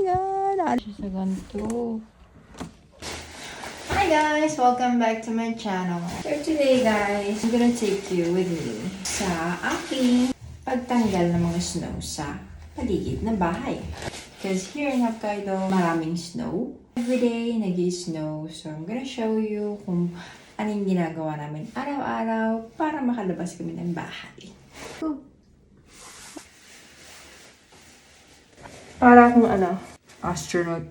nga. Siya sa ganito. Hi guys! Welcome back to my channel. So today guys, I'm gonna take you with me sa aking pagtanggal ng mga snow sa paligid ng bahay. Because here in Hokkaido, maraming snow. Everyday, nag-snow. So I'm gonna show you kung anong ginagawa namin araw-araw para makalabas kami ng bahay. Para akong astronaut.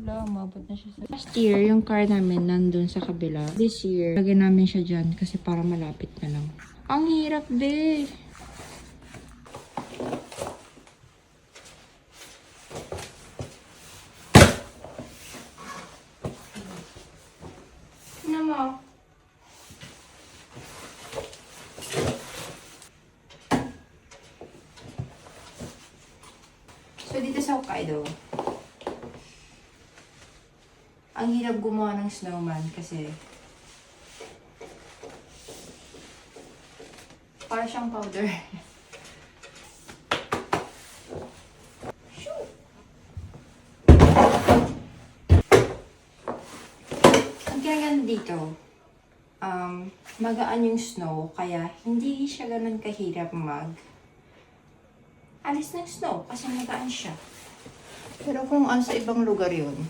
Wala, umabot na siya sa... Last year, yung car namin nandun sa kabila. This year, lagyan namin siya dyan kasi para malapit na lang. Ang hirap, be! Ano mo? So, dito sa Hokkaido, ang hirap gumawa ng snowman kasi para siyang powder. Ang ginaganda dito, magaan yung snow kaya hindi siya ganun kahirap alis ng snow kasi magaan siya. Pero kung sa ibang lugar yun,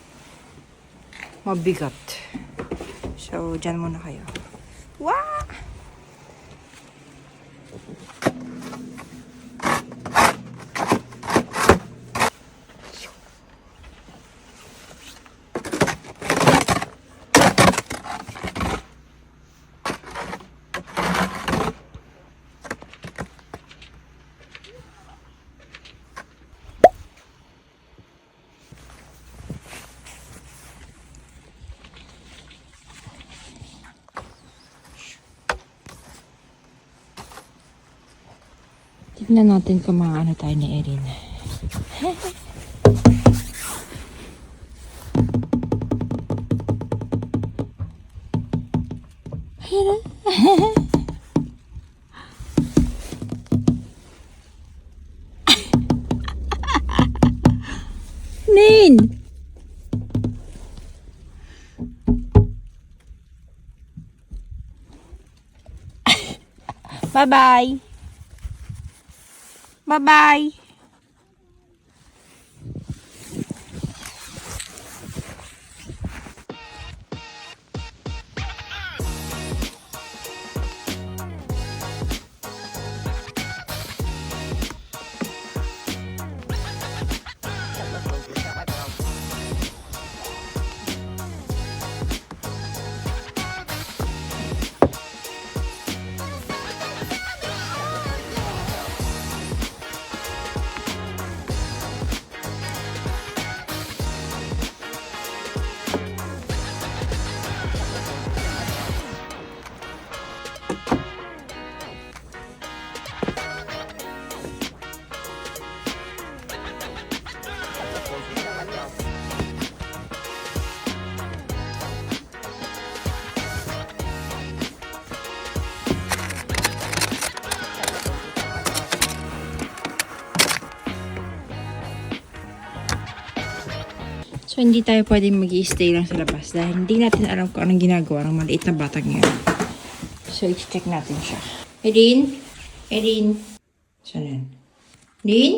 mabigat. So, dyan muna kayo. Wow! Tignan natin kung maano tayo ni Erin. Nin! Bye-bye! Bye-bye! So, hindi tayo pwedeng mag-i-stay lang sa labas dahil hindi natin alam kung anong ginagawa ng maliit na batang yun. So, i-check natin siya. Erin? Erin? Saan yan? Erin?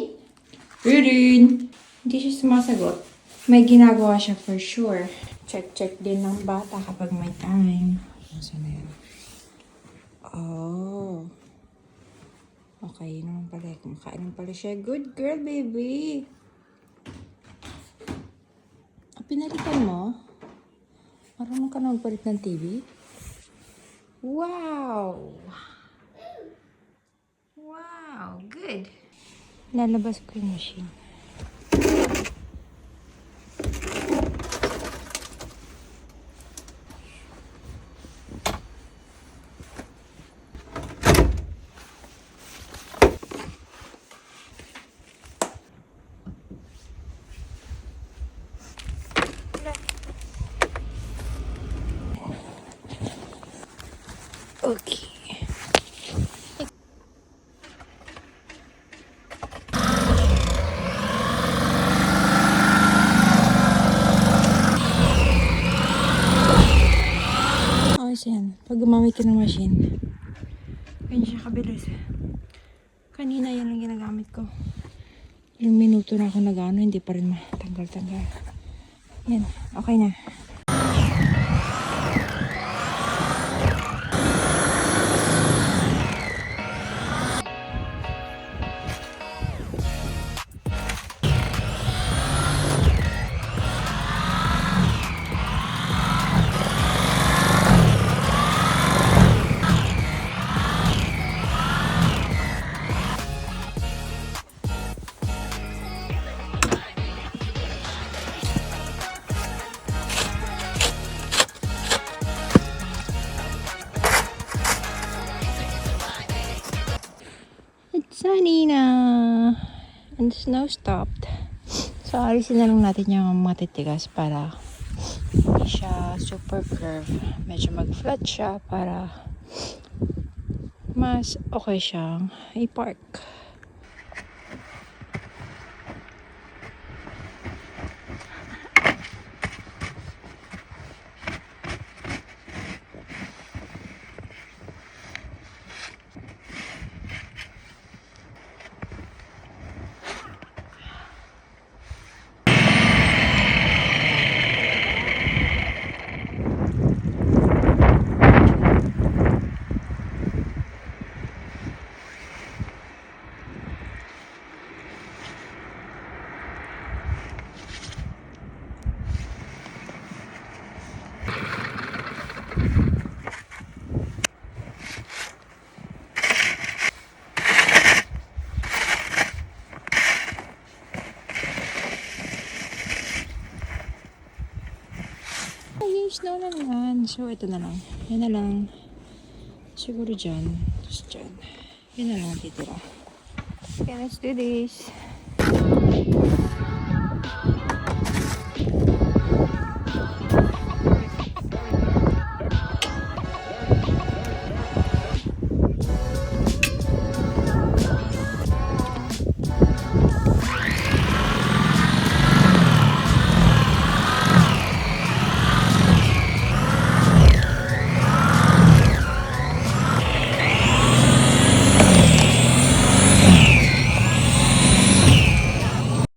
Erin? Hindi siya sumasagot. May ginagawa siya for sure. Check din ng bata kapag may time. Saan na yan? Oh. Okay, yun naman pala. Kumakain naman pala siya. Good girl, baby. Pinalitan mo? Marunong ka na magpalit ng TV? Wow! Wow! Good! Lalabas ko yung machine. Okay. gumamit ka ng machine. Ganyan siya kabilis. Kanina yan ang ginagamit ko. Ilang minuto na ako nag-ano, hindi pa rin matanggal-tanggal. Yan, okay na. It's sunny na. And the snow stopped. So, alisin na lang natin yung matitigas para hindi siya super curve. Medyo mag-flat siya para mas okay siyang i-park. Ay, snow na naman. So, ito na lang. Yan na lang. Siguro dyan. Tapos dyan. Yan na lang titira. Okay, let's do this.